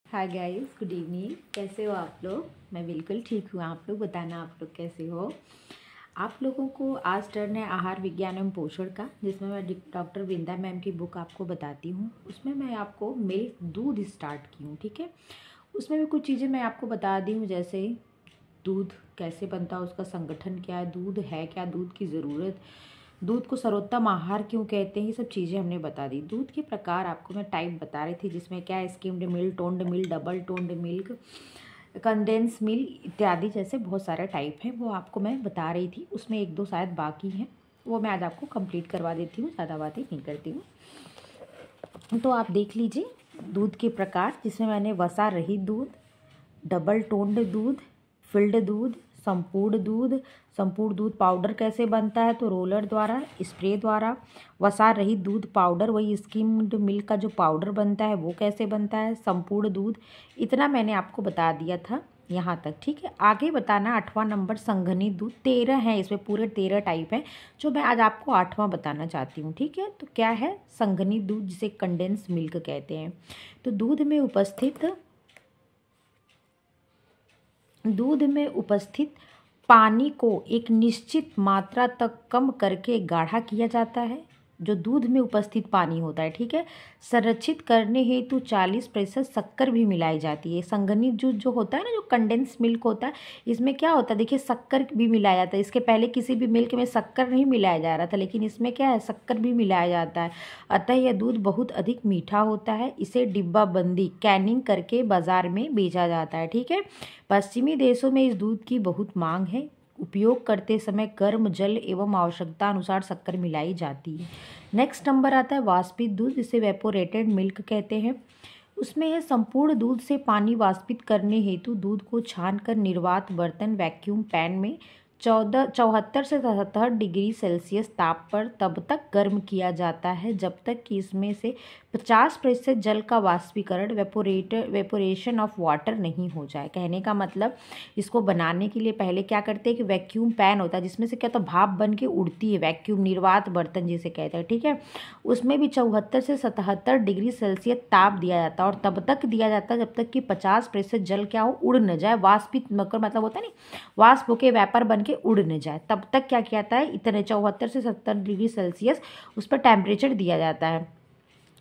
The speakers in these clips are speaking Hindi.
Hi guys, good evening. कैसे हो आप लोग? मैं बिल्कुल ठीक हूँ। आप लोग बताना, आप लोग कैसे हो? आप लोगों को आज टर्न है आहार विज्ञान एवं पोषण का, जिसमें मैं डॉक्टर वृंदा मैम की बुक आपको बताती हूँ। उसमें मैं आपको मिल्क दूध स्टार्ट की हूँ, ठीक है। उसमें भी कुछ चीज़ें मैं आपको बता दी हूँ, जैसे दूध कैसे बनता है, उसका संगठन क्या है, दूध है क्या, दूध की ज़रूरत, दूध को सर्वोत्तम आहार क्यों कहते हैं, ये सब चीज़ें हमने बता दी। दूध के प्रकार आपको मैं टाइप बता रही थी, जिसमें क्या है, skimmed milk, toned milk, double toned milk, condense milk इत्यादि, जैसे बहुत सारे टाइप हैं, वो आपको मैं बता रही थी। उसमें एक दो शायद बाकी हैं, वो मैं आज आपको कंप्लीट करवा देती हूँ, ज़्यादा बातें नहीं करती हूँ। तो आप देख लीजिए दूध के प्रकार, जिसमें मैंने वसा रहित दूध, डबल टोन्ड दूध, फिल्ड दूध, संपूर्ण दूध पाउडर कैसे बनता है, तो रोलर द्वारा, स्प्रे द्वारा। वसा रहित दूध पाउडर, वही स्किम्ड मिल्क का जो पाउडर बनता है वो कैसे बनता है, संपूर्ण दूध। इतना मैंने आपको बता दिया था यहाँ तक, ठीक है। आगे बताना 8वां नंबर संघनित दूध। 13 हैं इसमें, पूरे 13 टाइप हैं, जो मैं आज आपको 8वां बताना चाहती हूँ, ठीक है। तो क्या है संघनित दूध, जिसे कंडेंस मिल्क कहते हैं। तो दूध में उपस्थित पानी को एक निश्चित मात्रा तक कम करके गाढ़ा किया जाता है। जो दूध में उपस्थित पानी होता है, ठीक है, संरक्षित करने हेतु 40% शक्कर भी मिलाई जाती है। संघनित दूध जो होता है ना, जो कंडेंस मिल्क होता है, इसमें क्या होता है, देखिए शक्कर भी मिलाया जाता है। इसके पहले किसी भी मिल्क में शक्कर नहीं मिलाया जा रहा था, लेकिन इसमें क्या है, शक्कर भी मिलाया जाता है। अतः यह दूध बहुत अधिक मीठा होता है। इसे डिब्बाबंदी कैनिंग करके बाजार में बेचा जाता है, ठीक है। पश्चिमी देशों में इस दूध की बहुत मांग है। उपयोग करते समय गर्म जल एवं आवश्यकता अनुसार शक्कर मिलाई जाती है। नेक्स्ट नंबर आता है वाष्पित दूध, जिसे वेपोरेटेड मिल्क कहते हैं। उसमें यह संपूर्ण दूध से पानी वाष्पित करने हेतु दूध को छानकर निर्वात बर्तन वैक्यूम पैन में 74 से 77 डिग्री सेल्सियस ताप पर तब तक गर्म किया जाता है, जब तक कि इसमें से 50% जल का वाष्पीकरण वेपोरेशन ऑफ वाटर नहीं हो जाए। कहने का मतलब, इसको बनाने के लिए पहले क्या करते हैं कि वैक्यूम पैन होता है, जिसमें से क्या होता है, भाप बन के उड़ती है, वैक्यूम निर्वात बर्तन जिसे कहते हैं, ठीक है। उसमें भी 74 से 77 डिग्री सेल्सियस ताप दिया जाता है, और तब तक दिया जाता है जब तक कि 50% जल क्या हो, उड़ न जाए। वाष्पित मतलब होता है नहीं, वाष्प होके वेपर बन के उड़ न जाए, तब तक क्या किया जाता है, इतने 74 से 70 डिग्री सेल्सियस उस पर टेम्परेचर दिया जाता है।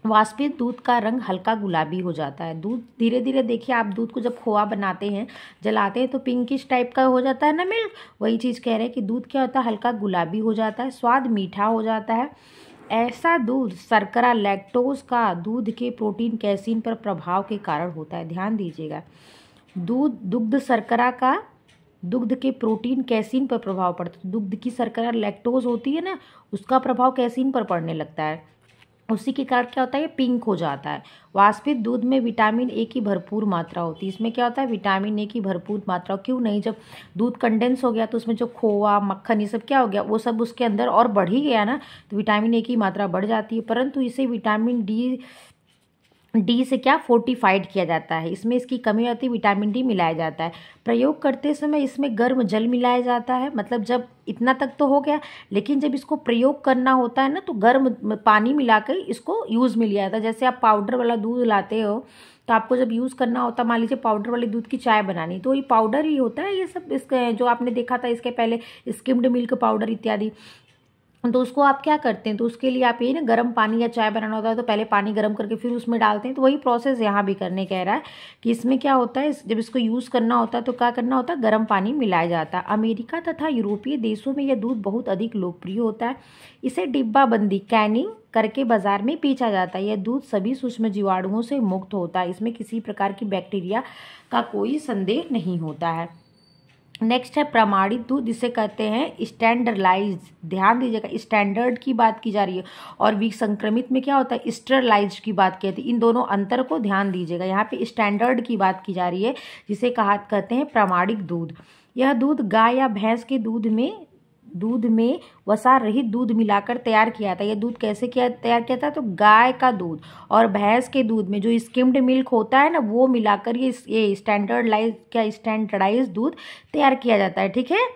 वाष्पित दूध का रंग हल्का गुलाबी हो जाता है। दूध धीरे धीरे, देखिए आप दूध को जब खोआ बनाते हैं, जलाते हैं, तो पिंकिश टाइप का हो जाता है ना मिल्क, वही चीज़ कह रहे हैं कि दूध क्या होता है, हल्का गुलाबी हो जाता है, स्वाद मीठा हो जाता है। ऐसा दूध शर्करा लैक्टोज का दूध के प्रोटीन कैसीन पर प्रभाव के कारण होता है। ध्यान दीजिएगा, दुग्ध के प्रोटीन कैसीन पर प्रभाव पड़ता है। दुग्ध की शर्करा लैक्टोज होती है ना, उसका प्रभाव कैसीन पर पड़ने लगता है, उसी के कारण क्या होता है, ये पिंक हो जाता है। वाष्पित दूध में विटामिन ए की भरपूर मात्रा होती है। इसमें क्या होता है, विटामिन ए की भरपूर मात्रा, क्यों नहीं, जब दूध कंडेंस हो गया तो उसमें जो खोआ मक्खन ये सब क्या हो गया, वो सब उसके अंदर और बढ़ ही गया ना, तो विटामिन ए की मात्रा बढ़ जाती है। परंतु इसे विटामिन डी से क्या फोर्टिफाइड किया जाता है, इसमें इसकी कमी होती है, विटामिन डी मिलाया जाता है। प्रयोग करते समय इसमें गर्म जल मिलाया जाता है। मतलब जब इतना तक तो हो गया, लेकिन जब इसको प्रयोग करना होता है ना, तो गर्म पानी मिलाकर इसको यूज़ में लिया जाता है। जैसे आप पाउडर वाला दूध लाते हो, तो आपको जब यूज़ करना होता है, मान लीजिए पाउडर वाले दूध की चाय बनानी, तो ये पाउडर ही होता है, ये सब इसके जो आपने देखा था इसके पहले, स्किम्ड मिल्क पाउडर इत्यादि। तो उसको आप क्या करते हैं, तो उसके लिए आप ये ना गर्म पानी या चाय बनाना होता है, तो पहले पानी गर्म करके फिर उसमें डालते हैं। तो वही प्रोसेस यहाँ भी करने कह रहा है कि इसमें क्या होता है, जब इसको यूज़ करना होता है तो क्या करना होता है, गर्म पानी मिलाया जाता है। अमेरिका तथा यूरोपीय देशों में यह दूध बहुत अधिक लोकप्रिय होता है। इसे डिब्बाबंदी कैनिंग करके बाजार में बेचा जाता है। यह दूध सभी सूक्ष्म जीवाणुओं से मुक्त होता है। इसमें किसी प्रकार की बैक्टीरिया का कोई संदेह नहीं होता है। नेक्स्ट है प्रमाणित दूध, जिसे कहते हैं स्टैंडर्डाइज। ध्यान दीजिएगा, स्टैंडर्ड की बात की जा रही है, और विसंक्रमित में क्या होता है, स्टरलाइज्ड की बात कहते हैं। इन दोनों अंतर को ध्यान दीजिएगा, यहाँ पे स्टैंडर्ड की बात की जा रही है, जिसे कहते हैं प्रमाणिक दूध। यह दूध गाय या भैंस के दूध में वसा रहित दूध मिलाकर तैयार किया था। यह दूध कैसे तैयार किया था, तो गाय का दूध और भैंस के दूध में जो स्किम्ड मिल्क होता है ना, वो मिलाकर ये स्टैंडर्डाइज दूध तैयार किया जाता है, ठीक है।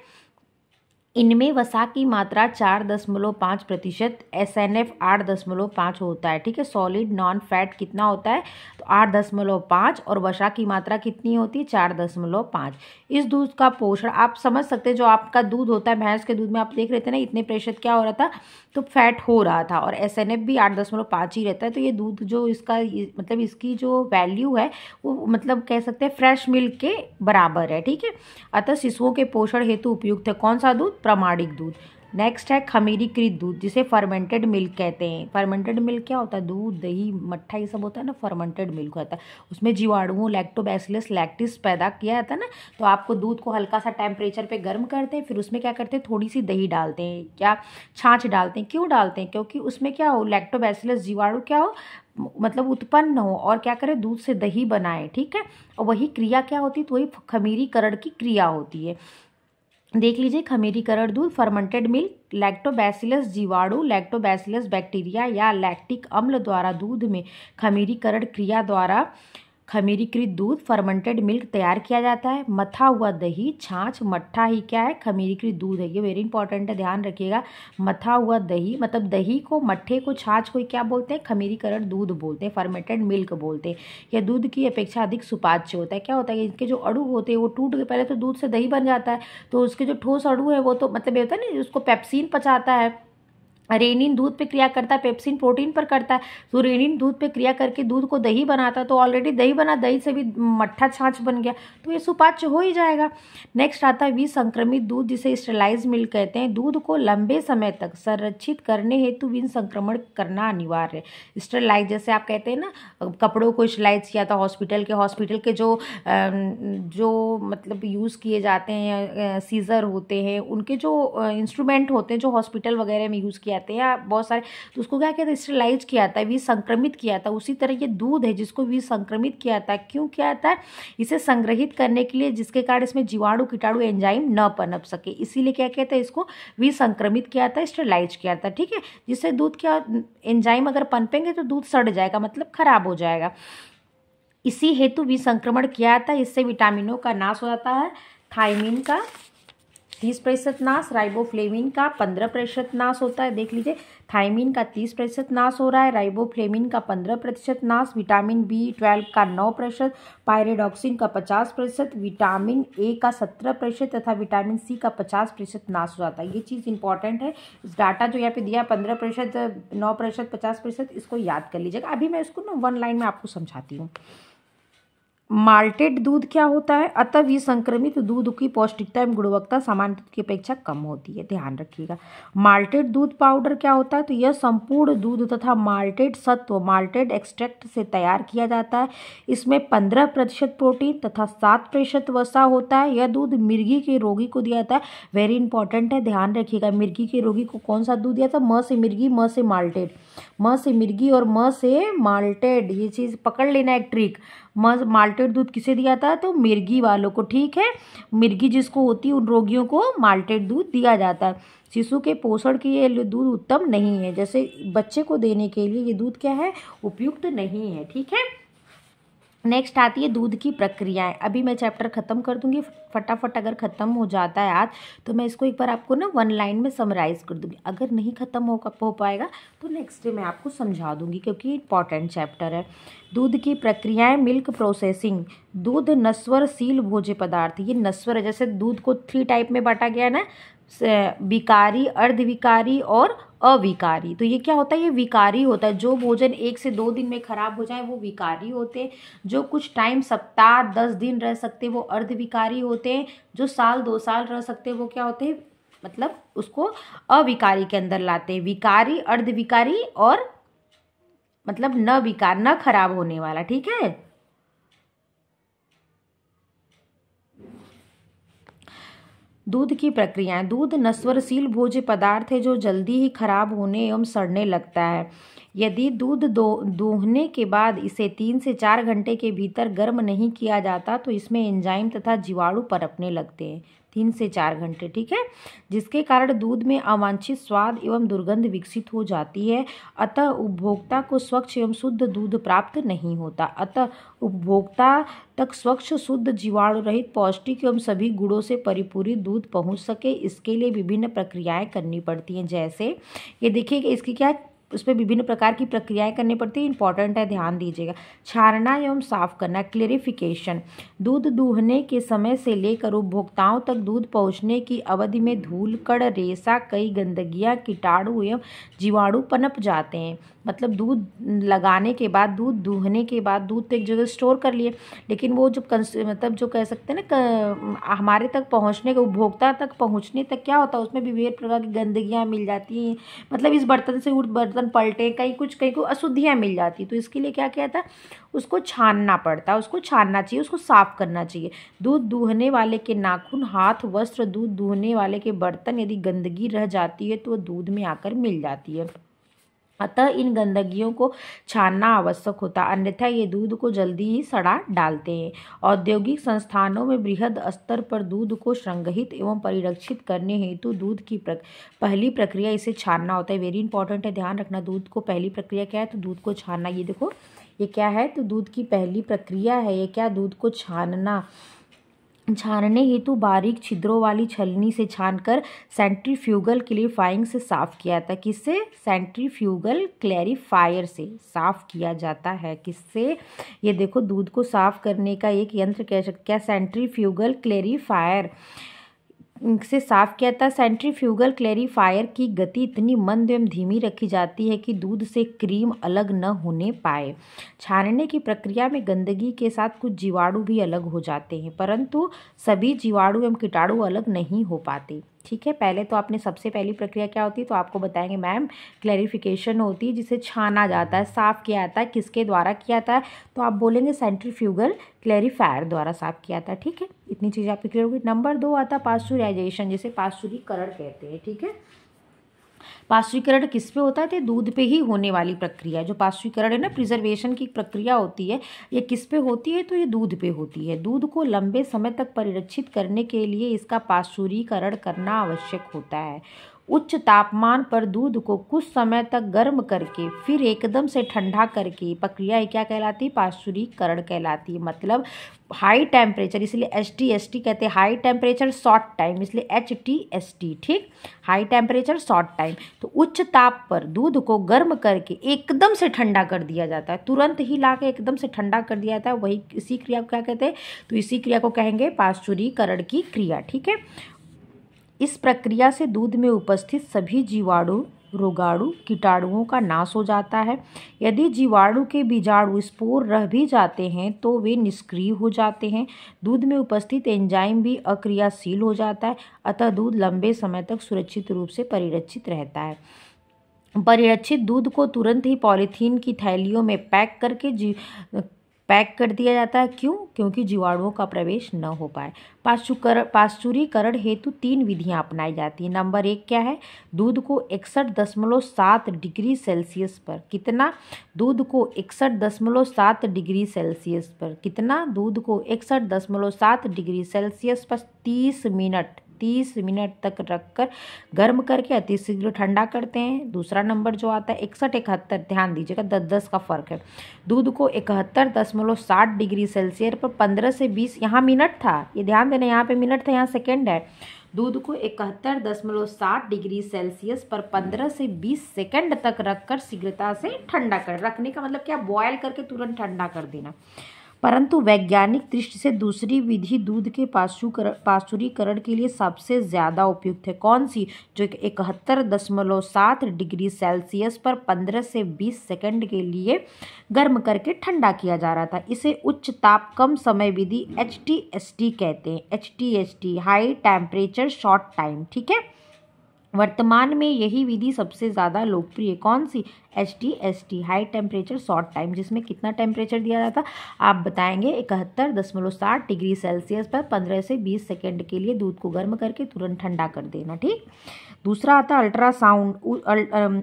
इनमें वसा की मात्रा 4.5%, SNF 8.5 होता है, ठीक है। सॉलिड नॉन फैट कितना होता है, तो 8.5, और वसा की मात्रा कितनी होती है, 4.5। इस दूध का पोषण आप समझ सकते हैं, जो आपका दूध होता है भैंस के दूध में आप देख रहे थे ना, इतने प्रतिशत क्या हो रहा था, तो फैट हो रहा था, और SNF भी 8.5 ही रहता है। तो ये दूध जो इसका मतलब इसकी जो वैल्यू है वो मतलब कह सकते हैं फ्रेश मिल्क के बराबर है, ठीक है। अतः शिशुओं के पोषण हेतु उपयुक्त है कौन सा दूध, प्रामाणिक दूध। नेक्स्ट है खमीरीकृत दूध, जिसे फर्मेंटेड मिल्क कहते हैं। फर्मेंटेड मिल्क क्या होता है, दूध दही मट्ठा ये सब होता है ना, फर्मेंटेड मिल्क होता है। उसमें जीवाणुओं लैक्टोबैसिलस लैक्टिस पैदा किया जाता है ना, तो आपको दूध को हल्का सा टेम्परेचर पे गर्म करते हैं, फिर उसमें क्या करते हैं, थोड़ी सी दही डालते हैं, क्या छाछ डालते हैं। क्यों डालते हैं, क्योंकि उसमें क्या हो, लैक्टोबैसिलस जीवाणु क्या हो, मतलब उत्पन्न हो, और क्या करें, दूध से दही बनाए, ठीक है। और वही क्रिया क्या होती है, तो वही खमीरीकरण की क्रिया होती है। देख लीजिए, खमीरीकरण दूध, फर्मेंटेड मिल्क, लैक्टोबैसिलस जीवाणु, लैक्टोबैसिलस बैक्टीरिया या लैक्टिक अम्ल द्वारा दूध में खमीरीकरण क्रिया द्वारा खमीरीकृत दूध फर्मेंटेड मिल्क तैयार किया जाता है। मथा हुआ दही, छाछ, मट्ठा ही क्या है, खमीरीकृत दूध है। ये वेरी इंपॉर्टेंट है, ध्यान रखिएगा। मथा हुआ दही मतलब दही को, मट्ठे को, छाछ को क्या बोलते हैं, खमीरीकरण दूध बोलते हैं, फर्मेंटेड मिल्क बोलते हैं। यह दूध की अपेक्षा अधिक सुपाच्य होता है। क्या होता है, इनके जो अणु होते हैं वो टूट के पहले तो दूध से दही बन जाता है, तो उसके जो ठोस अणु है वो तो मतलब ये होता है ना, उसको पेप्सिन पचाता है। रेनिन दूध पे क्रिया करता है, पेप्सिन प्रोटीन पर करता है, तो रेनिन दूध पे क्रिया करके दूध को दही बनाता है, तो ऑलरेडी दही बना, दही से भी मट्ठा छाछ बन गया, तो ये सुपाच्य हो ही जाएगा। नेक्स्ट आता है विसंक्रमित दूध, जिसे स्टेरलाइज मिल्क कहते हैं। दूध को लंबे समय तक संरक्षित करने हेतु विसंक्रमण करना अनिवार्य है। स्टेरलाइज जैसे आप कहते हैं ना, कपड़ों को स्टेरलाइज किया था, हॉस्पिटल के जो मतलब यूज़ किए जाते हैं, सीजर होते हैं, उनके जो इंस्ट्रूमेंट होते हैं जो हॉस्पिटल वगैरह में यूज़ किया जाते हैं बहुत सारे, तो उसको क्या कहते हैं, स्टेरलाइज किया जाता है, विसंक्रमित किया जाता है। उसी तरह ये दूध है जिसको विसंक्रमित किया जाता है। क्यों किया जाता है, इसे संग्रहित करने के लिए, जिसके कारण इसमें जीवाणु कीटाणु एंजाइम न पनप सके, इसीलिए क्या कहते हैं, इसको विसंक्रमित किया जाता है, स्टेरलाइज किया जाता है, ठीक है। जिससे दूध क्या, एंजाइम अगर पनपेंगे तो दूध सड़ जाएगा, मतलब खराब हो जाएगा। इसी हेतु विसंक्रमण किया जाता है, इससे विटामिनों का नाश हो जाता है। थायमिन का 30% नाश, राइबोफ्लेविन का 15% नाश होता है। देख लीजिए, थायमिन का 30% नाश हो रहा है, राइबोफ्लेविन का 15% नाश, विटामिन B12 का 9%, पायरिडॉक्सिन का 50%, विटामिन A का 17% तथा विटामिन C का 50% नाश हो जाता है। ये चीज़ इंपॉर्टेंट है। इस डाटा जो यहाँ पे दिया 15%, 9%, 50%, इसको याद कर लीजिएगा। अभी मैं इसको ना वन लाइन में आपको समझाती हूँ। माल्टेड दूध क्या होता है, अतः विसंक्रमित दूध की पौष्टिकता एवं गुणवत्ता सामान्य दूध की अपेक्षा कम होती है, ध्यान रखिएगा। माल्टेड दूध पाउडर क्या होता है, तो यह संपूर्ण दूध तथा माल्टेड सत्व, माल्टेड एक्सट्रैक्ट से तैयार किया जाता है। इसमें 15% प्रोटीन तथा 7% वसा होता है। यह दूध मिर्गी के रोगी को दिया जाता है, वेरी इंपॉर्टेंट है, ध्यान रखिएगा। मिर्गी के रोगी को कौन सा दूध दिया था, म से मिर्गी, म से माल्टेड, म से मिर्गी और म से माल्टेड, ये चीज़ पकड़ लेना एक ट्रिक। माल्टेड दूध किसे दिया था, तो मिर्गी वालों को, ठीक है। मिर्गी जिसको होती है उन रोगियों को माल्टेड दूध दिया जाता है। शिशु के पोषण के लिए दूध उत्तम नहीं है, जैसे बच्चे को देने के लिए ये दूध क्या है, उपयुक्त नहीं है, ठीक है। नेक्स्ट आती है दूध की प्रक्रियाएं। अभी मैं चैप्टर खत्म कर दूंगी फटाफट, अगर खत्म हो जाता है आज तो मैं इसको एक बार आपको ना वन लाइन में समराइज कर दूंगी। अगर नहीं खत्म हो पाएगा तो नेक्स्ट डे मैं आपको समझा दूंगी, क्योंकि इंपॉर्टेंट चैप्टर है। दूध की प्रक्रियाएं, मिल्क प्रोसेसिंग। दूध नस्वरशील भोज्य पदार्थ, ये नस्वर है, जैसे दूध को 3 टाइप में बांटा गया है ना, विकारी, अर्धविकारी और अविकारी। तो ये क्या होता है, ये विकारी होता है। जो भोजन 1 से 2 दिन में खराब हो जाए वो विकारी होते हैं। जो कुछ टाइम, सप्ताह 10 दिन रह सकते हैं वो अर्धविकारी होते हैं। जो साल 2 साल रह सकते हैं वो क्या होते हैं, मतलब उसको अविकारी के अंदर लाते हैं। विकारी, अर्धविकारी और मतलब न विकार, न खराब होने वाला, ठीक है। दूध की प्रक्रियाएं। दूध नस्वरशील भोज्य पदार्थ है जो जल्दी ही खराब होने एवं सड़ने लगता है। यदि दूध दूहने के बाद इसे 3 से 4 घंटे के भीतर गर्म नहीं किया जाता तो इसमें एंजाइम तथा जीवाणु पनपने लगते हैं। 3 से 4 घंटे, ठीक है, जिसके कारण दूध में अवांछित स्वाद एवं दुर्गंध विकसित हो जाती है। अतः उपभोक्ता को स्वच्छ एवं शुद्ध दूध प्राप्त नहीं होता। अतः उपभोक्ता तक स्वच्छ, शुद्ध, जीवाणु रहित, पौष्टिक एवं सभी गुणों से परिपूरित दूध पहुंच सके, इसके लिए विभिन्न प्रक्रियाएं करनी पड़ती हैं। जैसे ये देखिए कि इसकी क्या, उस पर विभिन्न प्रकार की प्रक्रियाएं करनी पड़ती है, इंपॉर्टेंट है, ध्यान दीजिएगा। छानना एवं साफ करना, क्लेरिफिकेशन। दूध दूहने के समय से लेकर उपभोक्ताओं तक दूध पहुंचने की अवधि में धूल, कण, रेशा, कई गंदगियां, कीटाणु एवं जीवाणु पनप जाते हैं। मतलब दूध लगाने के बाद, दूध दूहने के बाद दूध तो एक जगह स्टोर कर लिए, लेकिन वो जो मतलब जो कह सकते हैं ना, हमारे तक पहुंचने के, उपभोक्ता तक पहुंचने तक क्या होता है, उसमें विभिन्न प्रकार की गंदगियां मिल जाती हैं। मतलब इस बर्तन से उस बर्तन पलटे, कहीं को अशुद्धियाँ मिल जाती, तो इसके लिए क्या किया था, उसको छानना पड़ता है, उसको छानना चाहिए, उसको साफ करना चाहिए। दूध दूहने वाले के नाखून, हाथ, वस्त्र, दूध दूहने वाले के बर्तन, यदि गंदगी रह जाती है तो वो दूध में आकर मिल जाती है। अतः इन गंदगियों को छानना आवश्यक होता, अन्यथा ये दूध को जल्दी ही सड़ा डालते हैं। औद्योगिक संस्थानों में बृहद स्तर पर दूध को संग्रहित एवं परिरक्षित करने हेतु दूध की पहली प्रक्रिया इसे छानना होता है। वेरी इंपॉर्टेंट है, ध्यान रखना। दूध को पहली प्रक्रिया क्या है, तो दूध को छानना। ये देखो ये क्या है, तो दूध की पहली प्रक्रिया है ये क्या, दूध को छानना। छानने हेतु बारीक छिद्रों वाली छलनी से छानकर सेंट्रीफ्यूगल क्लैरिफाइंग से साफ किया जाता है। किससे, सेंट्रीफ्यूगल क्लैरिफायर से साफ किया जाता है। किससे, ये देखो दूध को साफ करने का एक यंत्र कह सकते, क्या, सेंट्रीफ्यूगल क्लैरिफायर से साफ किया था। सेंट्रीफ्यूगल क्लैरिफायर की गति इतनी मंद एवं धीमी रखी जाती है कि दूध से क्रीम अलग न होने पाए। छानने की प्रक्रिया में गंदगी के साथ कुछ जीवाणु भी अलग हो जाते हैं, परंतु सभी जीवाणु एवं कीटाणु अलग नहीं हो पाते, ठीक है। पहले तो आपने सबसे पहली प्रक्रिया क्या होती है, तो आपको बताएंगे मैम, क्लैरिफिकेशन होती है, जिसे छाना जाता है, साफ किया जाता है। किसके द्वारा किया जाता है, तो आप बोलेंगे सेंट्रीफ्यूगल क्लैरिफायर द्वारा साफ किया जाता है, ठीक है। इतनी चीज़ें आपकी क्लियर होगी। नंबर 2 आता है पाश्चुराइजेशन, जिसे पाश्चुरीकरण कहते हैं, ठीक है। पाश्चुरीकरण किस पे होता है, तो दूध पे ही होने वाली प्रक्रिया, जो पाश्चुरीकरण है ना, प्रिजर्वेशन की प्रक्रिया होती है, ये किस पे होती है, तो ये दूध पे होती है। दूध को लंबे समय तक परिरक्षित करने के लिए इसका पाश्चुरीकरण करना आवश्यक होता है। उच्च तापमान पर दूध को कुछ समय तक गर्म करके फिर एकदम से ठंडा करके प्रक्रिया क्या कहलाती है, पाश्चुरीकरण कहलाती है। मतलब हाई टेम्परेचर, इसलिए HTST कहते हैं, हाई टेम्परेचर शॉर्ट टाइम, इसलिए HTST, ठीक, हाई टेम्परेचर शॉर्ट टाइम। तो उच्च ताप पर दूध को गर्म करके एकदम से ठंडा कर दिया जाता है, तुरंत ही ला के एकदम से ठंडा कर दिया जाता है, वही इसी क्रिया को क्या कहते हैं, तो इसी क्रिया को कहेंगे पाश्चुरीकरण की क्रिया, ठीक है। इस प्रक्रिया से दूध में उपस्थित सभी जीवाणु, रोगाणु, कीटाणुओं का नाश हो जाता है। यदि जीवाणु के बीजाणु, स्पोर रह भी जाते हैं तो वे निष्क्रिय हो जाते हैं। दूध में उपस्थित एंजाइम भी अक्रियाशील हो जाता है, अतः दूध लंबे समय तक सुरक्षित रूप से परिरक्षित रहता है। परिरक्षित दूध को तुरंत ही पॉलीथीन की थैलियों में पैक कर दिया जाता है। क्यों, क्योंकि जीवाणुओं का प्रवेश न हो पाए। पाश्चुरीकरण हेतु 3 विधियां अपनाई जाती हैं। नंबर 1 क्या है, दूध को 61.7 डिग्री सेल्सियस पर, कितना, दूध को 61.7 डिग्री सेल्सियस पर, कितना, दूध को 61.7 डिग्री सेल्सियस पर 30 मिनट तक रखकर गर्म करके अतिशीघ्र ठंडा करते हैं। दूसरा नंबर जो आता है 61-71, ध्यान दीजिएगा 10-10 का फर्क है। दूध को 71.60 डिग्री सेल्सियस पर 15 से 20, यहाँ मिनट था, ये ध्यान देना, यहाँ पे मिनट था, यहाँ सेकेंड है। दूध को 71.60 डिग्री सेल्सियस पर 15 से 20 सेकंड तक रखकर शीघ्रता से ठंडा कर, रखने का मतलब क्या, बॉयल करके तुरंत ठंडा कर देना। परंतु वैज्ञानिक दृष्टि से दूसरी विधि दूध के पाश्चुरीकरण के लिए सबसे ज़्यादा उपयुक्त है। कौन सी, जो 71.7 डिग्री सेल्सियस पर 15 से 20 सेकंड के लिए गर्म करके ठंडा किया जा रहा था। इसे उच्च ताप कम समय विधि HTST कहते हैं, HTST, high temperature short time, ठीक है। वर्तमान में यही विधि सबसे ज़्यादा लोकप्रिय है। कौन सी, HTST, high temperature short time, जिसमें कितना टेम्परेचर दिया जाता है, आप बताएंगे 71.60 डिग्री सेल्सियस पर 15 से 20 सेकंड के लिए दूध को गर्म करके तुरंत ठंडा कर देना, ठीक। दूसरा आता है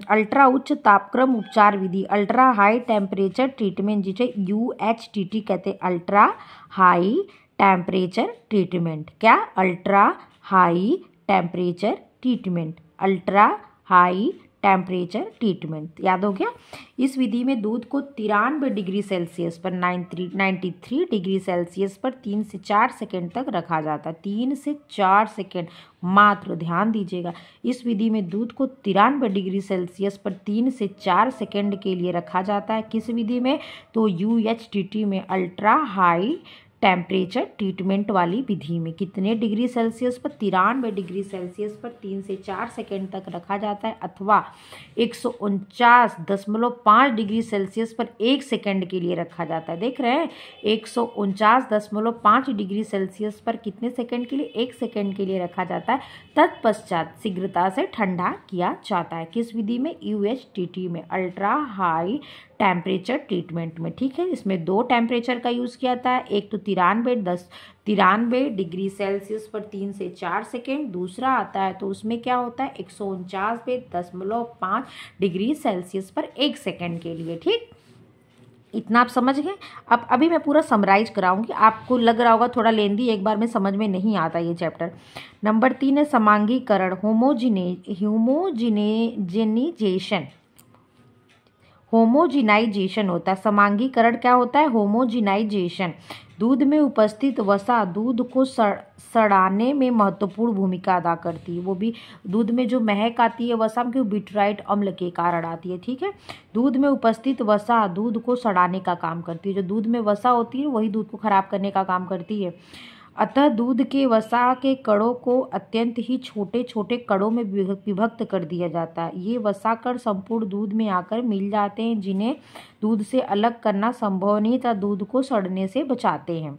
अल्ट्रा उच्च तापक्रम उपचार विधि, अल्ट्रा हाई टेम्परेचर ट्रीटमेंट, जिसे UHTT कहते हैं, अल्ट्रा हाई टेम्परेचर ट्रीटमेंट। क्या, ultra high temperature treatment, ultra high temperature treatment. याद हो गया। इस विधि में दूध को 93 डिग्री सेल्सियस पर 93 डिग्री सेल्सियस पर 3 से 4 सेकेंड तक रखा जाता है। 3 से 4 सेकेंड मात्र, ध्यान दीजिएगा। इस विधि में दूध को 93 डिग्री सेल्सियस पर 3 से 4 सेकेंड के लिए रखा जाता है। किस विधि में? तो UHTT में, अल्ट्रा हाई टेम्परेचर ट्रीटमेंट वाली विधि में। कितने डिग्री सेल्सियस पर? 93 डिग्री सेल्सियस पर 3 से 4 सेकेंड तक रखा जाता है, अथवा 149.5 डिग्री सेल्सियस पर 1 सेकेंड के लिए रखा जाता है। देख रहे हैं, 149.5 डिग्री सेल्सियस पर कितने सेकेंड के लिए? 1 सेकेंड के लिए रखा जाता है। तत्पश्चात शीघ्रता से ठंडा किया जाता है। किस विधि में? UHTT में, अल्ट्रा हाई टेम्परेचर ट्रीटमेंट में। ठीक है, इसमें 2 टेम्परेचर का यूज़ किया जाता है। एक तो 93 डिग्री सेल्सियस पर 3 से 4 सेकेंड, दूसरा आता है तो उसमें क्या होता है? 149.5 डिग्री सेल्सियस पर 1 सेकेंड के लिए। ठीक, इतना आप समझ गए। अब अभी मैं पूरा समराइज कराऊंगी। आपको लग रहा होगा थोड़ा लेंदी, एक बार में समझ में नहीं आता ये चैप्टर। नंबर 3 है समांगीकरण, होमोजिनाइजेशन होता है। समांगीकरण क्या होता है? होमोजिनाइजेशन। दूध में उपस्थित वसा दूध को सड़ाने में महत्वपूर्ण भूमिका अदा करती है। वो भी दूध में जो महक आती है वसा में, ब्यूटाराइट अम्ल के कारण आती है। ठीक है, दूध में उपस्थित वसा दूध को सड़ाने का काम करती है। जो दूध में वसा होती है वही दूध को खराब करने का काम करती है। अतः दूध के वसा के कणों को अत्यंत ही छोटे छोटे कणों में विभक्त कर दिया जाता है। ये वसा कण संपूर्ण दूध में आकर मिल जाते हैं, जिन्हें दूध से अलग करना संभव नहीं तथा दूध को सड़ने से बचाते हैं।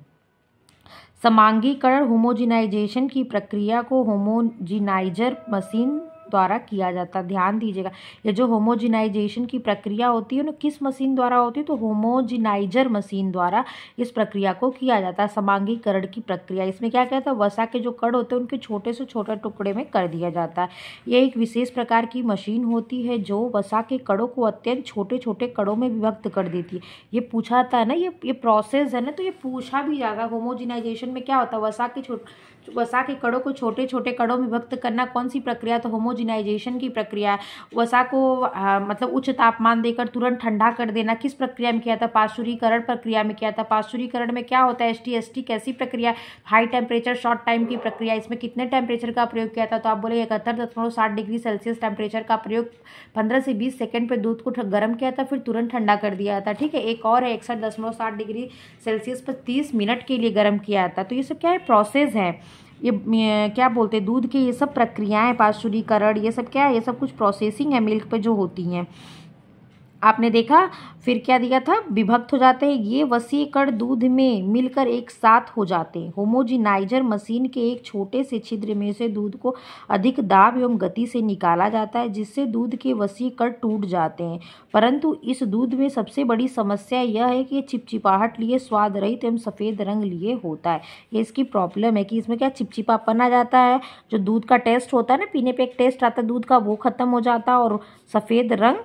समांगीकरण होमोजिनाइजेशन की प्रक्रिया को होमोजिनाइजर मशीन द्वारा किया जाता है। ध्यान दीजिएगा, ये जो होमोजिनाइजेशन की प्रक्रिया होती है ना, किस मशीन द्वारा होती है? तो होमोजिनाइजर मशीन द्वारा इस प्रक्रिया को किया जाता है। समांगीकरण की प्रक्रिया, इसमें क्या कहता है? वसा के जो कण होते हैं उनके छोटे से छोटे टुकड़े में कर दिया जाता है। यह एक विशेष प्रकार की मशीन होती है जो वसा के कणों को अत्यंत छोटे छोटे कणों में विभक्त कर देती है। ये पूछा था ना, ये प्रोसेस है ना, तो ये पूछा भी जाता है। होमोजिनाइजेशन में क्या होता है? वसा के कणों को छोटे छोटे कणों में विभक्त करना। कौन सी प्रक्रिया? तो होमोजिनाइजेशन की प्रक्रिया। वसा को मतलब उच्च तापमान देकर तुरंत ठंडा कर देना। किस प्रक्रिया में किया था? पाश्चुरीकरण प्रक्रिया में किया था। पाश्चुरीकरण में क्या होता है? STST कैसी प्रक्रिया? हाई टेम्परेचर शॉर्ट टाइम की प्रक्रिया। इसमें कितने टेम्परेचर का प्रयोग किया था? तो आप बोले 71.60 डिग्री सेल्सियस टेम्परेचर का प्रयोग 15 से 20 सेकेंड पर दूध को गर्म किया था, फिर तुरंत ठंडा कर दिया था। ठीक है, एक और है 61.60 डिग्री सेल्सियस पर 30 मिनट के लिए गर्म किया था। तो ये सब क्या है? प्रोसेस है। ये क्या बोलते हैं? दूध के ये सब प्रक्रियाएं, पाश्चुरीकरण, ये सब क्या है? ये सब कुछ प्रोसेसिंग है मिल्क पे जो होती हैं। आपने देखा फिर क्या दिया था? विभक्त हो जाते हैं। ये वसीय कण दूध में मिलकर एक साथ हो जाते हैं। होमोजिनाइजर मशीन के एक छोटे से छिद्र में से दूध को अधिक दाब एवं गति से निकाला जाता है, जिससे दूध के वसीय कण टूट जाते हैं। परंतु इस दूध में सबसे बड़ी समस्या यह है कि चिपचिपाहट लिए, स्वाद रहित एवं सफ़ेद रंग लिए होता है। ये इसकी प्रॉब्लम है कि इसमें क्या चिपचिपापन आ जाता है। जो दूध का टेस्ट होता है ना, पीने पे एक टेस्ट आता है दूध का, वो खत्म हो जाता है और सफ़ेद रंग,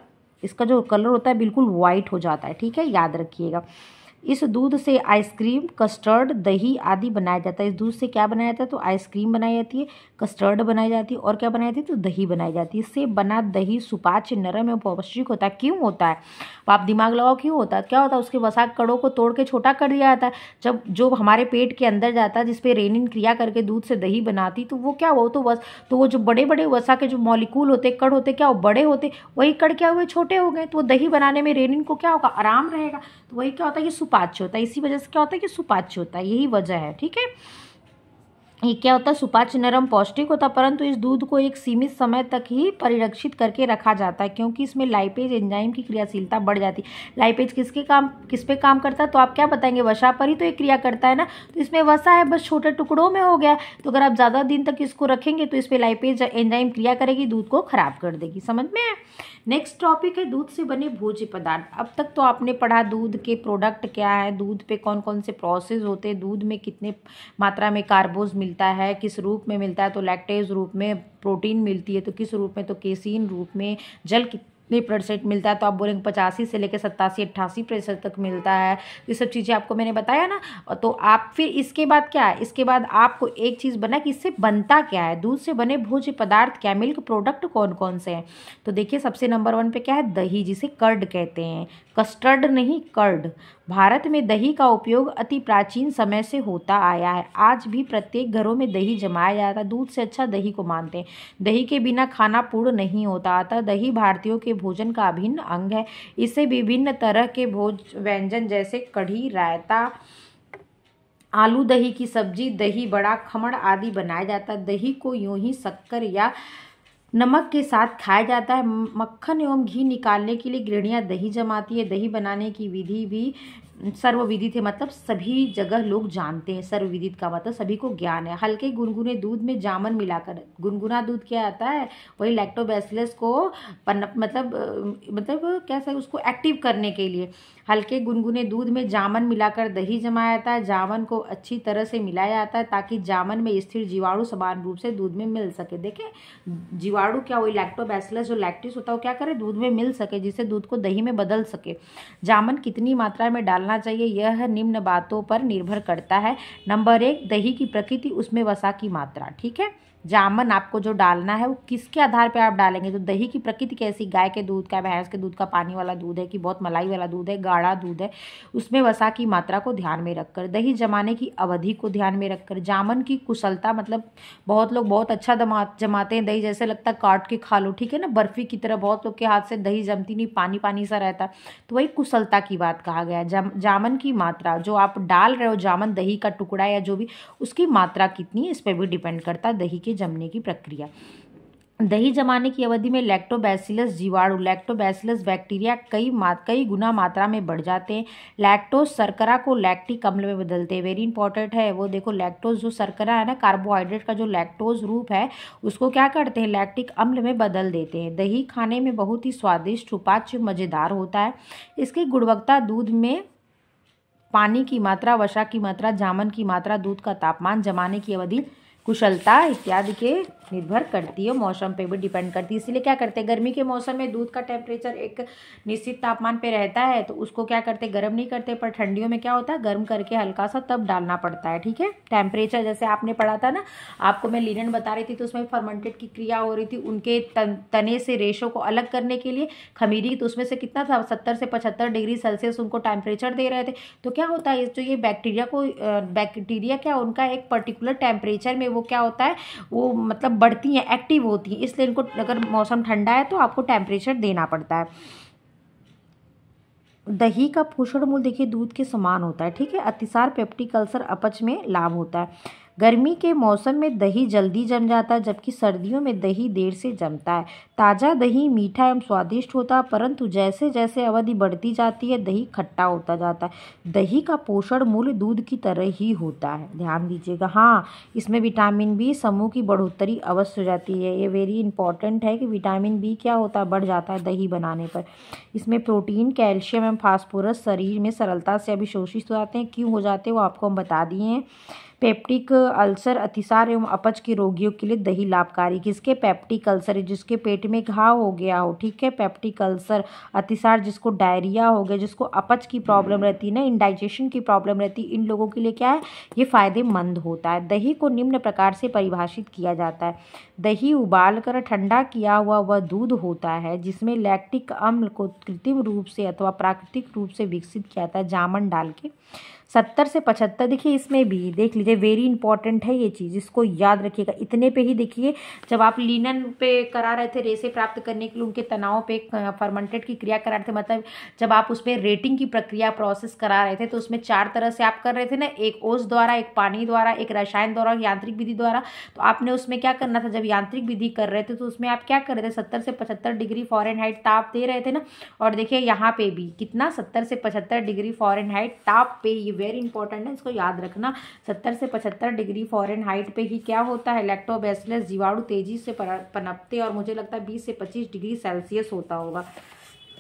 इसका जो कलर होता है बिल्कुल वाइट हो जाता है। ठीक है, याद रखिएगा। इस दूध से आइसक्रीम, कस्टर्ड, दही आदि बनाया जाता है। इस दूध से क्या बनाया जाता है? तो आइसक्रीम बनाई जाती है, कस्टर्ड बनाई जाती है, और क्या बनाई जाती है? तो दही बनाई जाती है। इससे बना दही सुपाच्य, नरम एवं पौष्टिक होता है। क्यों होता है? आप दिमाग लगाओ, क्यों होता है? क्या होता है? उसके वसा कणों को तोड़ के छोटा कर दिया जाता है। जब जो हमारे पेट के अंदर जाता है, जिसपे रेनिन क्रिया करके दूध से दही बनाती, तो वो क्या हो, तो वो जो बड़े बड़े वसा के जो मॉलिक्यूल होते, कण होते, क्या वो बड़े होते, वही कण क्या हुए? छोटे हो गए। तो वो दही बनाने में रेनिन को क्या होगा? आराम रहेगा। तो वही क्या होता है? कि सुपाच्य होता है। इसी वजह से क्या होता है? कि सुपाच्य होता है। यही वजह है। ठीक है, ये क्या होता है? सुपाच्य, नरम, पौष्टिक होता है। परंतु इस दूध को एक सीमित समय तक ही परिरक्षित करके रखा जाता है, क्योंकि इसमें लाइपेज एंजाइम की क्रियाशीलता बढ़ जाती है। लाइपेज किस पे काम करता है? तो आप क्या बताएंगे? वसा पर ही तो एक क्रिया करता है ना। तो इसमें वसा है, बस छोटे टुकड़ों में हो गया। तो अगर आप ज़्यादा दिन तक इसको रखेंगे तो इस पर लाइपेज एंजाइम क्रिया करेगी, दूध को खराब कर देगी। समझ में आया? नेक्स्ट टॉपिक है दूध से बने भोज्य पदार्थ। अब तक तो आपने पढ़ा दूध के प्रोडक्ट क्या है, दूध पे कौन कौन से प्रोसेस होते हैं, दूध में कितने मात्रा में कार्बोज मिलता है, किस रूप में मिलता है, तो लैक्टेज रूप में, प्रोटीन मिलती है तो किस रूप में, तो केसीन रूप में, जल परसेंट मिलता है, तो आप बोलेंगे 85 से लेकर 87-88% तक मिलता है। ये सब चीज़ें आपको मैंने बताया ना। तो आप फिर इसके बाद क्या है, इसके बाद आपको एक चीज़ बना कि इससे बनता क्या है, दूध से बने भोज्य पदार्थ क्या है, मिल्क प्रोडक्ट कौन कौन से हैं। तो देखिए सबसे नंबर 1 पे क्या है, दही, जिसे कर्ड कहते हैं, कस्टर्ड नहीं कर्ड। भारत में दही का उपयोग अति प्राचीन समय से होता आया है। आज भी प्रत्येक घरों में दही जमाया जाता है। दूध से अच्छा दही को मानते हैं। दही के बिना खाना पूर्ण नहीं होता। अतः दही भारतीयों के भोजन का अभिन्न अंग है। इससे विभिन्न तरह के भोज व्यंजन जैसे कढ़ी, रायता, आलू दही की सब्जी, दही बड़ा, खमण आदि बनाया जाता है। दही को यूं ही शक्कर या नमक के साथ खाया जाता है। मक्खन एवं घी निकालने के लिए गृहिणियां दही जमाती है। दही बनाने की विधि भी सर्वविदित है, मतलब सभी जगह लोग जानते हैं। सर्वविदित का मतलब सभी को ज्ञान है। हल्के गुनगुने दूध में जामन मिलाकर, गुनगुना दूध क्या आता है, वही लैक्टोबैसिलस को मतलब क्या सर उसको एक्टिव करने के लिए हल्के गुनगुने दूध में जामन मिलाकर दही जमाया जाता है। जामन को अच्छी तरह से मिलाया जाता है ताकि जामन में स्थिर जीवाणु समान रूप से दूध में मिल सके। देखें जीवाणु क्या, वही लैक्टोबैसिलस जो लैक्टिस होता है वो क्या करे, दूध में मिल सके, जिससे दूध को दही में बदल सके। जामन कितनी मात्रा में डालना चाहिए, यह निम्न बातों पर निर्भर करता है। नंबर 1, दही की प्रकृति, उसमें वसा की मात्रा। ठीक है, जामन आपको जो डालना है वो किसके आधार पे आप डालेंगे, तो दही की प्रकृति कैसी, गाय के दूध का, भैंस के दूध का, पानी वाला दूध है कि बहुत मलाई वाला दूध है, गाढ़ा दूध है, उसमें वसा की मात्रा को ध्यान में रखकर, दही जमाने की अवधि को ध्यान में रखकर, जामन की कुशलता, मतलब बहुत लोग बहुत अच्छा जमाते हैं दही, जैसे लगता है काट के खा लो, ठीक है ना, बर्फी की तरह बहुत लोग के हाथ से दही जमती नहीं, पानी पानी सा रहता, तो वही कुशलता की बात कहा गया है। जामन की मात्रा जो आप डाल रहे हो, जामन दही का टुकड़ा या जो भी, उसकी मात्रा कितनी है इस पर भी डिपेंड करता है दही के जमने की प्रक्रिया। दही जमाने की अवधि में लैक्टोबैसिलस जीवाणु, लैक्टोबैसिलस बैक्टीरिया कई गुना मात्रा में बढ़ जाते हैं। लैक्टोज शर्करा को लैक्टिक अम्ल में बदलते हैं। वेरी इंपॉर्टेंट है वो, देखो लैक्टोज जो शर्करा है ना, कार्बोहाइड्रेट का जो लैक्टोज रूप है उसको क्या करते हैं, लैक्टिक अम्ल में बदल देते हैं। दही खाने में बहुत ही स्वादिष्ट, सुपाच्य, मज़ेदार होता है। इसकी गुणवत्ता दूध में पानी की मात्रा, वसा की मात्रा, जामन की मात्रा, दूध का तापमान, जमाने की अवधि, कुशलता इत्यादि के निर्भर करती है, मौसम पे भी डिपेंड करती है। इसीलिए क्या करते हैं, गर्मी के मौसम में दूध का टेम्परेचर एक निश्चित तापमान पे रहता है तो उसको क्या करते, गर्म नहीं करते, पर ठंडियों में क्या होता है, गर्म करके हल्का सा तब डालना पड़ता है। ठीक है, टेम्परेचर जैसे आपने पढ़ा था ना, आपको मैं लिनन बता रही थी तो उसमें फर्मेंटेड की क्रिया हो रही थी, उनके तने से रेशों को अलग करने के लिए खमीरी, तो उसमें से कितना था, 70 से 75 डिग्री सेल्सियस उनको टेम्परेचर दे रहे थे। तो क्या होता है, जो ये बैक्टीरिया क्या, उनका एक पर्टिकुलर टेम्परेचर में वो क्या होता है, वो मतलब बढ़ती हैं, एक्टिव होती हैं, इसलिए इनको अगर मौसम ठंडा है तो आपको टेम्परेचर देना पड़ता है। दही का पोषण मूल्य देखिए दूध के समान होता है। ठीक है, अतिसार, पेप्टिक अल्सर, अपच में लाभ होता है। गर्मी के मौसम में दही जल्दी जम जाता है, जबकि सर्दियों में दही देर से जमता है। ताज़ा दही मीठा एवं स्वादिष्ट होता है, परंतु जैसे जैसे अवधि बढ़ती जाती है दही खट्टा होता जाता है। दही का पोषण मूल्य दूध की तरह ही होता है, ध्यान दीजिएगा। हाँ, इसमें विटामिन बी समूह की बढ़ोतरी अवश्य हो जाती है। ये वेरी इंपॉर्टेंट है कि विटामिन बी क्या होता है, बढ़ जाता है दही बनाने पर। इसमें प्रोटीन, कैल्शियम एवं फास्फोरस शरीर में सरलता से अभिशोषित हो जाते हैं। क्यों हो जाते हैं वो आपको हम बता दिए हैं। पेप्टिक अल्सर, अतिसार एवं अपच के रोगियों के लिए दही लाभकारी। किसके, पेप्टिक अल्सर, जिसके पेट में घाव हो गया हो, ठीक है, पेप्टिक अल्सर, अतिसार, जिसको डायरिया हो गया, जिसको अपच की प्रॉब्लम रहती है ना, इंडाइजेशन की प्रॉब्लम रहती है, इन लोगों के लिए क्या है, ये फायदेमंद होता है। दही को निम्न प्रकार से परिभाषित किया जाता है। दही उबालकर ठंडा किया हुआ वह दूध होता है जिसमें लैक्टिक अम्ल को कृत्रिम रूप से अथवा प्राकृतिक रूप से विकसित किया जाता है जामन डाल के। 70 से 75, देखिए इसमें भी देख लीजिए, वेरी इंपॉर्टेंट है ये चीज़, इसको याद रखिएगा। इतने पे ही देखिए, जब आप लिनन पे करा रहे थे रेसे प्राप्त करने के लिए, उनके तनाव पे फर्मेंटेड की क्रिया करा रहे थे, मतलब जब आप उसमें रेटिंग की प्रक्रिया प्रोसेस करा रहे थे तो उसमें 4 तरह से आप कर रहे थे ना, एक ओस द्वारा, एक पानी द्वारा, एक रसायन द्वारा, यांत्रिक विधि द्वारा। तो आपने उसमें क्या करना था, जब यांत्रिक विधि कर रहे थे तो उसमें आप क्या कर रहे थे, 70 से 75 डिग्री फ़ारेनहाइट ताप दे रहे थे ना। और देखिए यहाँ पे भी कितना, 70 से 75 डिग्री फ़ारेनहाइट ताप पे, ये वेरी इंपॉर्टेंट है, इसको याद रखना। 70 से 75 डिग्री फ़ारेनहाइट पे ही क्या होता है, लैक्टोबैसिलस जीवाणु तेजी से पनपते, और मुझे लगता है 20 से 25 डिग्री सेल्सियस होता होगा।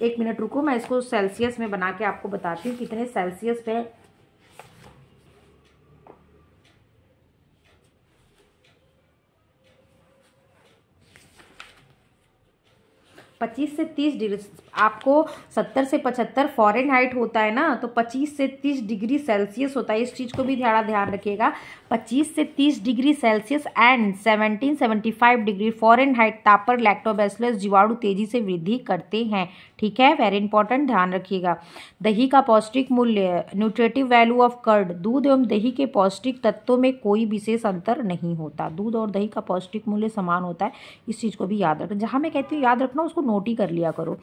1 मिनट रुको, मैं इसको सेल्सियस में बना के आपको बताती हूँ कितने सेल्सियस पे। 25 से 30 डिग्री, आपको 70 से 75 फ़ारेनहाइट होता है ना, तो 25 से 30 डिग्री सेल्सियस होता है। इस चीज़ को भी ध्यान रखिएगा। 25 से 30 degree Celsius and 1775 degree Fahrenheit ताप पर लैक्टोबैसिलस जीवाणु तेजी से वृद्धि करते हैं। ठीक है, वेरी इंपॉर्टेंट, ध्यान रखिएगा। दही का पौष्टिक मूल्य, न्यूट्रिटिव वैल्यू ऑफ कर्ड, दूध एवं दही के पौष्टिक तत्वों में कोई विशेष अंतर नहीं होता। दूध और दही का पौष्टिक मूल्य समान होता है, इस चीज़ को भी याद रखना। जहाँ मैं कहती हूँ याद रखना, उसको नोट ही कर लिया करो।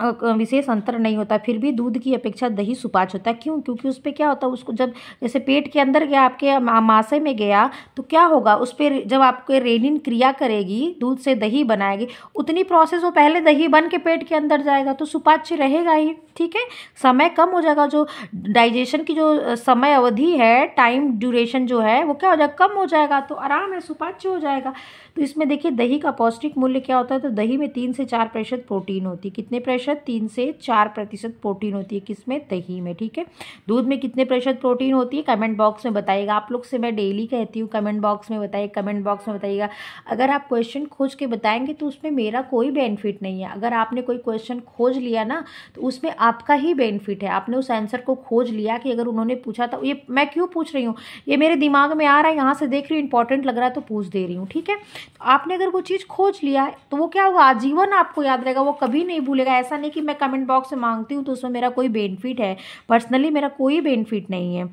विशेष अंतर नहीं होता, फिर भी दूध की अपेक्षा दही सुपाच्य होता है। क्यों? क्योंकि उस पर क्या होता है, उसको जब जैसे पेट के अंदर गया, आपके आमाशय में गया, तो क्या होगा, उस पर जब आपके रेनिन क्रिया करेगी, दूध से दही बनाएगी, उतनी प्रोसेस वो पहले दही बन के पेट के अंदर जाएगा, तो सुपाच्य रहेगा ही। ठीक है, समय कम हो जाएगा, जो डाइजेशन की जो समय अवधि है, टाइम ड्यूरेशन जो है, वो क्या हो जाएगा, कम हो जाएगा, तो आराम है, सुपाच्य हो जाएगा। तो इसमें देखिए दही का पौष्टिक मूल्य क्या होता है, तो दही में 3 से 4% प्रोटीन होती है। कितने प्रतिशत? 3 से 4% प्रोटीन होती है, किसमें? दही में। ठीक है, दूध में कितने प्रतिशत प्रोटीन होती है, कमेंट बॉक्स में बताइएगा। आप लोग से मैं डेली कहती हूँ, कमेंट बॉक्स में बताइए, कमेंट बॉक्स में बताइएगा। अगर आप क्वेश्चन खोज के बताएंगे तो उसमें मेरा कोई बेनिफिट नहीं है। अगर आपने कोई क्वेश्चन खोज लिया ना, तो उसमें आपका ही बेनिफिट है। आपने उस आंसर को खोज लिया कि अगर उन्होंने पूछा था, ये मैं क्यों पूछ रही हूँ, ये मेरे दिमाग में आ रहा है, यहाँ से देख रही हूँ, इंपॉर्टेंट लग रहा है तो पूछ दे रही हूँ। ठीक है, तो आपने अगर वो चीज़ खोज लिया है तो वो क्या होगा, आजीवन आपको याद रहेगा, वो कभी नहीं भूलेगा। ऐसा नहीं कि मैं कमेंट बॉक्स में मांगती हूँ तो उसमें मेरा कोई बेनिफिट है, पर्सनली मेरा कोई बेनिफिट नहीं है।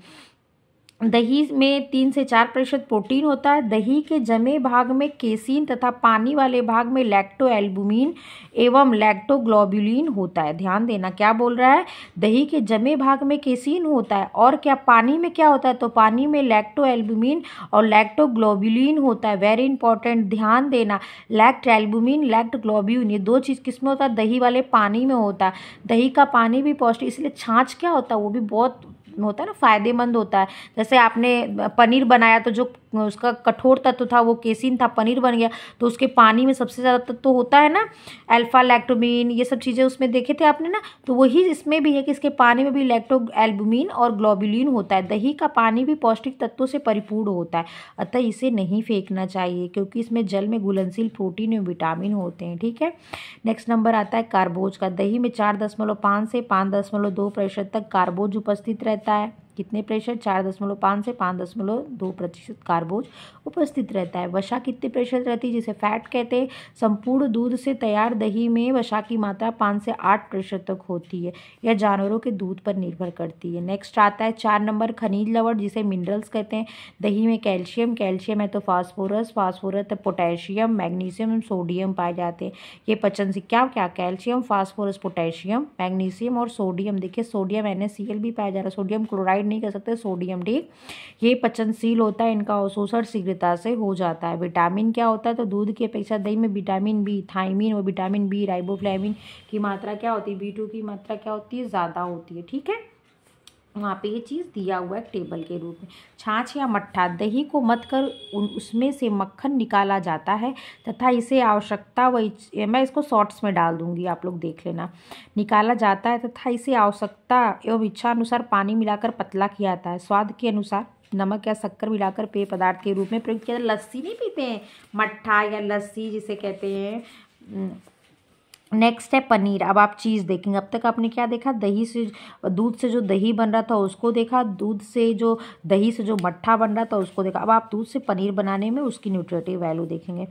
दही में 3 से 4% प्रोटीन होता है। दही के जमे भाग में केसीन तथा पानी वाले भाग में लैक्टोएल्बुमिन एवं लैक्टोग्लोबुलिन होता है। ध्यान देना, क्या बोल रहा है, दही के जमे भाग में केसीन होता है, और क्या पानी में क्या होता है, तो पानी में लैक्टोएल्बुमिन और लैक्टोग्लोबुलिन होता है। वेरी इंपॉर्टेंट, ध्यान देना, लैक्टोएल्बुमिन, लैक्टोग्लोबुलिन, ये दो चीज़ किस में होता है, दही वाले पानी में होता है। दही का पानी भी पौष्टिक, इसलिए छाछ क्या होता है, वो भी बहुत होता है ना, फायदेमंद होता है। जैसे आपने पनीर बनाया तो जो उसका कठोर तत्व था वो केसिन था, पनीर बन गया, तो उसके पानी में सबसे ज़्यादा तत्व होता है ना अल्फा लैक्टोमिन, ये सब चीज़ें उसमें देखे थे आपने ना, तो वही इसमें भी है कि इसके पानी में भी लैक्टो एल्बुमिन और ग्लोबुलिन होता है। दही का पानी भी पौष्टिक तत्वों से परिपूर्ण होता है, अतः इसे नहीं फेंकना चाहिए, क्योंकि इसमें जल में घुलनशील प्रोटीन एवं विटामिन होते हैं। ठीक है, नेक्स्ट नंबर आता है कार्बोज का। दही में 4.5 से 5.2% तक कार्बोज उपस्थित रहता है। कितने प्रतिशत? 4.5 से 5.2% कार्बोज उपस्थित रहता है। वसा कितने प्रतिशत रहती है, जिसे फैट कहते हैं। संपूर्ण दूध से तैयार दही में वसा की मात्रा 5 से 8% तक होती है। यह जानवरों के दूध पर निर्भर करती है। नेक्स्ट आता है 4 नंबर खनिज लवण, जिसे मिनरल्स कहते हैं। दही में कैल्शियम है तो फास्फोरस है पोटेशियम, मैग्नीशियम, सोडियम पाए जाते हैं। ये पचन से क्या क्या, कैल्शियम, फास्फोरस, पोटेशियम, मैग्नीशियम और सोडियम। देखिए सोडियम NaCl भी पाया जा रहा है, सोडियम क्लोराइड नहीं कर सकते, सोडियम। ठीक, ये पचनशील होता है, इनका अवशोषण शीघ्रता से हो जाता है। विटामिन क्या होता है, तो दूध की अपेक्षा दही में विटामिन बी, थायमिन और विटामिन बी, राइबोफ्लेविन की मात्रा क्या होती है, B2 की मात्रा क्या होती है, ज़्यादा होती है। ठीक है, वहाँ पे ये चीज़ दिया हुआ है टेबल के रूप में। छाछ या मट्ठा, दही को मथ कर उसमें से मक्खन निकाला जाता है तथा इसे आवश्यकता मैं इसको शॉर्ट्स में डाल दूंगी, आप लोग देख लेना। निकाला जाता है तथा इसे आवश्यकता एवं इच्छा अनुसार पानी मिलाकर पतला किया जाता है। स्वाद के अनुसार नमक या शक्कर मिलाकर पेय पदार्थ के रूप में प्रयोग किया जाता है। लस्सी नहीं पीते हैं, मट्ठा या लस्सी जिसे कहते हैं। नेक्स्ट है पनीर। अब आप चीज़ देखेंगे, अब तक आपने क्या देखा, दही से, दूध से जो दही बन रहा था उसको देखा, दूध से जो दही से जो मट्ठा बन रहा था उसको देखा। अब आप दूध से पनीर बनाने में उसकी न्यूट्रिटिव वैल्यू देखेंगे।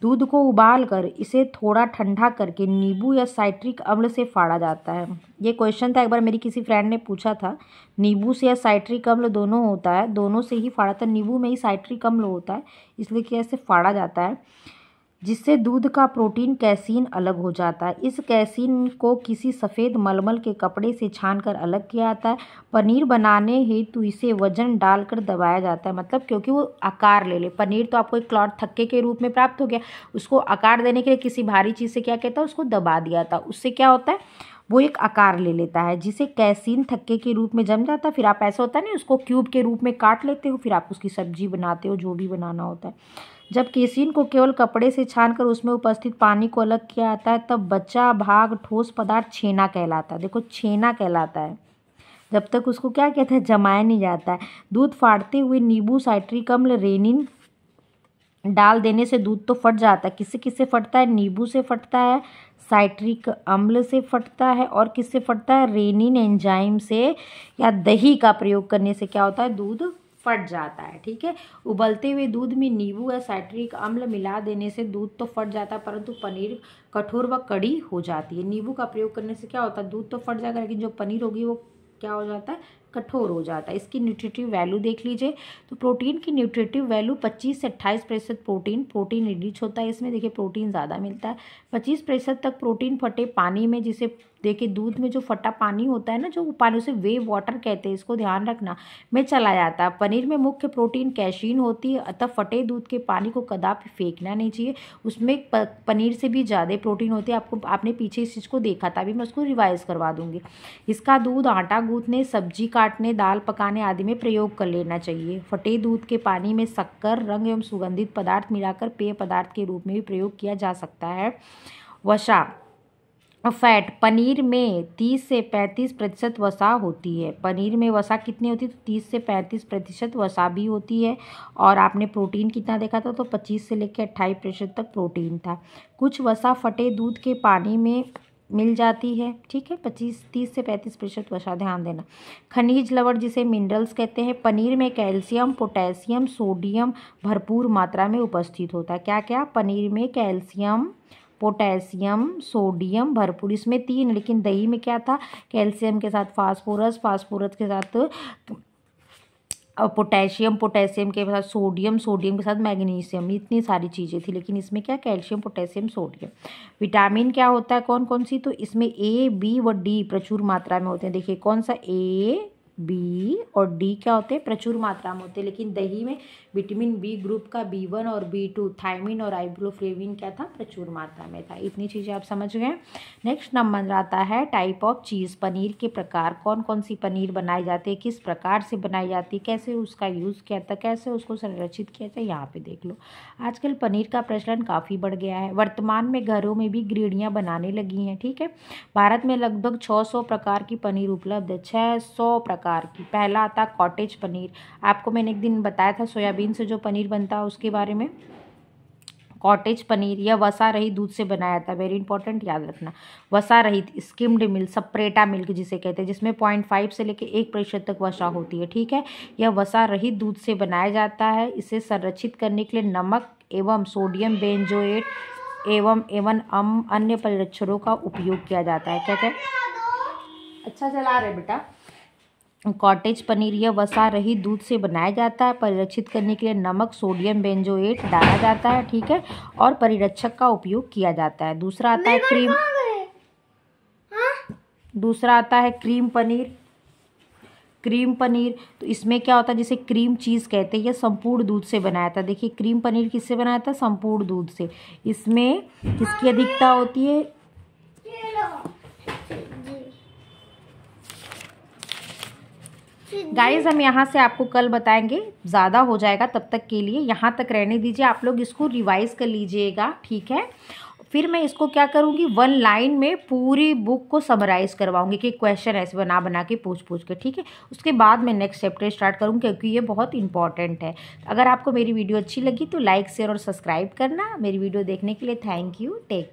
दूध को उबाल कर इसे थोड़ा ठंडा करके नींबू या साइट्रिक अम्ल से फाड़ा जाता है। ये क्वेश्चन था, एक बार मेरी किसी फ्रेंड ने पूछा था, नींबू से या साइट्रिक अम्ल दोनों होता है, दोनों से ही फाड़ा था, नींबू में ही साइट्रिक अम्ल होता है, इसलिए कि ऐसे फाड़ा जाता है, जिससे दूध का प्रोटीन कैसीन अलग हो जाता है। इस कैसीन को किसी सफ़ेद मलमल के कपड़े से छानकर अलग किया जाता है। पनीर बनाने हेतु इसे वजन डालकर दबाया जाता है, मतलब क्योंकि वो आकार ले ले। पनीर तो आपको एक क्लॉथ थक्के के रूप में प्राप्त हो गया, उसको आकार देने के लिए किसी भारी चीज़ से क्या कहता है, उसको दबा दिया था, उससे क्या होता है, वो एक आकार ले लेता है, जिसे कैसीन थक्के के रूप में जम जाता है। फिर आप ऐसा होता है ना, उसको क्यूब के रूप में काट लेते हो, फिर आप उसकी सब्जी बनाते हो, जो भी बनाना होता है। जब केसीन को केवल कपड़े से छानकर उसमें उपस्थित पानी को अलग किया जाता है, तब बचा भाग ठोस पदार्थ छेना कहलाता है। देखो छेना कहलाता है, जब तक उसको क्या कहते हैं, जमाया नहीं जाता है। दूध फाड़ते हुए नींबू, साइट्रिक अम्ल, रेनिन डाल देने से दूध तो फट जाता है। किससे किससे फटता है? नींबू से फटता है, साइट्रिक अम्ल से फटता है, और किससे फटता है? रेनिन एंजाइम से या दही का प्रयोग करने से क्या होता है? दूध फट जाता है। ठीक है, उबलते हुए दूध में नींबू या साइट्रिक अम्ल मिला देने से दूध तो फट जाता है, परंतु पनीर कठोर व कड़ी हो जाती है। नींबू का प्रयोग करने से क्या होता है? दूध तो फट जाएगा, लेकिन जो पनीर होगी वो क्या हो जाता है? कठोर हो जाता है। इसकी न्यूट्रिटिव वैल्यू देख लीजिए। तो प्रोटीन की न्यूट्रिटिव वैल्यू 25 से 28% प्रोटीन रिच होता है इसमें। देखिए प्रोटीन ज़्यादा मिलता है। 25% तक प्रोटीन फटे पानी में, जिसे देखिए दूध में जो फटा पानी होता है ना, जो पानी उसे वे वाटर कहते हैं, इसको ध्यान रखना, में चला जाता है। पनीर में मुख्य प्रोटीन कैशीन होती है, अतः फटे दूध के पानी को कदापि फेंकना नहीं चाहिए। उसमें पनीर से भी ज़्यादा प्रोटीन होती है। आपने पीछे इस चीज़ को देखा था, अभी मैं उसको रिवाइज करवा दूंगी। इसका दूध आटा गूंथने, सब्जी काटने, दाल पकाने आदि में प्रयोग कर लेना चाहिए। फटे दूध के पानी में शक्कर, रंग एवं सुगंधित पदार्थ मिलाकर पेय पदार्थ के रूप में भी प्रयोग किया जा सकता है। वसा फैट, पनीर में 30 से 35% वसा होती है। पनीर में वसा कितनी होती है? तो 30 से 35% वसा भी होती है। और आपने प्रोटीन कितना देखा था? तो 25 से लेकर 28% तक प्रोटीन था। कुछ वसा फटे दूध के पानी में मिल जाती है। ठीक है, 30 से 35% वसा, ध्यान देना। खनिज लवण, जिसे मिनरल्स कहते हैं। पनीर में कैल्शियम, पोटेशियम, सोडियम भरपूर मात्रा में उपस्थित होता है। क्या क्या? पनीर में कैल्शियम, पोटेशियम, सोडियम भरपूर, इसमें 3, लेकिन दही में क्या था? कैल्शियम के साथ फास्फोरस, फास्फोरस के साथ पोटेशियम, पोटेशियम के साथ सोडियम, सोडियम के साथ मैग्नीशियम, इतनी सारी चीज़ें थी। लेकिन इसमें क्या? Calcium, potassium, sodium. विटामिन क्या होता है? कौन कौन सी? तो इसमें ए, बी व डी प्रचुर मात्रा में होते हैं। देखिए कौन सा? ए, बी और डी क्या होते हैं? प्रचुर मात्रा में होते हैं। लेकिन दही में विटामिन बी ग्रुप का B1 और B2, थायमिन और आइबोफ्लेविन क्या था? प्रचुर मात्रा में था। इतनी चीज़ें आप समझ गए। नेक्स्ट नंबर आता है टाइप ऑफ चीज़, पनीर के प्रकार। कौन कौन सी पनीर बनाई जाती है, किस प्रकार से बनाई जाती है, कैसे उसका यूज़ किया था, कैसे उसको संरक्षित किया जाए, यहाँ पे देख लो। आजकल पनीर का प्रचलन काफ़ी बढ़ गया है। वर्तमान में घरों में भी गृहिणियाँ बनाने लगी हैं। ठीक है, भारत में लगभग 600 प्रकार की पनीर उपलब्ध है। 600 प्रकार की। पहला आता है कॉटेज पनीर। आपको मैंने एक दिन बताया था सोयाबीन से जो पनीर बनता है उसके बारे में। कॉटेज पनीर यह वसा रहित दूध से बनाया जाता है। वेरी इंपॉर्टेंट, याद रखना। वसा रहित, स्किम्ड मिल्क, सप्रेटा मिल्क जिसे कहते हैं, जिसमें 0.5 से लेकर 1% तक वसा होती है। ठीक है, यह वसा रहित दूध से बनाया जाता है। इसे संरक्षित करने के लिए नमक एवं सोडियम बेंजोएट एवं अन्य परिरक्षकों का उपयोग किया जाता है। क्या क्या? अच्छा चला रहे बेटा। कॉटेज पनीर यह वसा रहित दूध से बनाया जाता है। परिरक्षित करने के लिए नमक, सोडियम बेंजोएट डाला जाता है। ठीक है, और परिरक्षक का उपयोग किया जाता है। दूसरा आता है क्रीम, दूसरा आता है क्रीम पनीर। क्रीम पनीर, तो इसमें क्या होता है? जिसे क्रीम चीज़ कहते हैं। यह संपूर्ण दूध से बनाया था। देखिए क्रीम पनीर किससे बनाया था? संपूर्ण दूध से। इसमें किसकी अधिकता होती है? गाइस हम यहाँ से आपको कल बताएंगे, ज़्यादा हो जाएगा, तब तक के लिए यहाँ तक रहने दीजिए। आप लोग इसको रिवाइज कर लीजिएगा। ठीक है, फिर मैं इसको क्या करूँगी? 1 लाइन में पूरी बुक को समराइज़ करवाऊँगी कि क्वेश्चन ऐसे बना बना के पूछ के। ठीक है, उसके बाद मैं नेक्स्ट चैप्टर स्टार्ट करूँगी, क्योंकि ये बहुत इंपॉर्टेंट है। अगर आपको मेरी वीडियो अच्छी लगी तो लाइक, शेयर और सब्सक्राइब करना। मेरी वीडियो देखने के लिए थैंक यू। टेक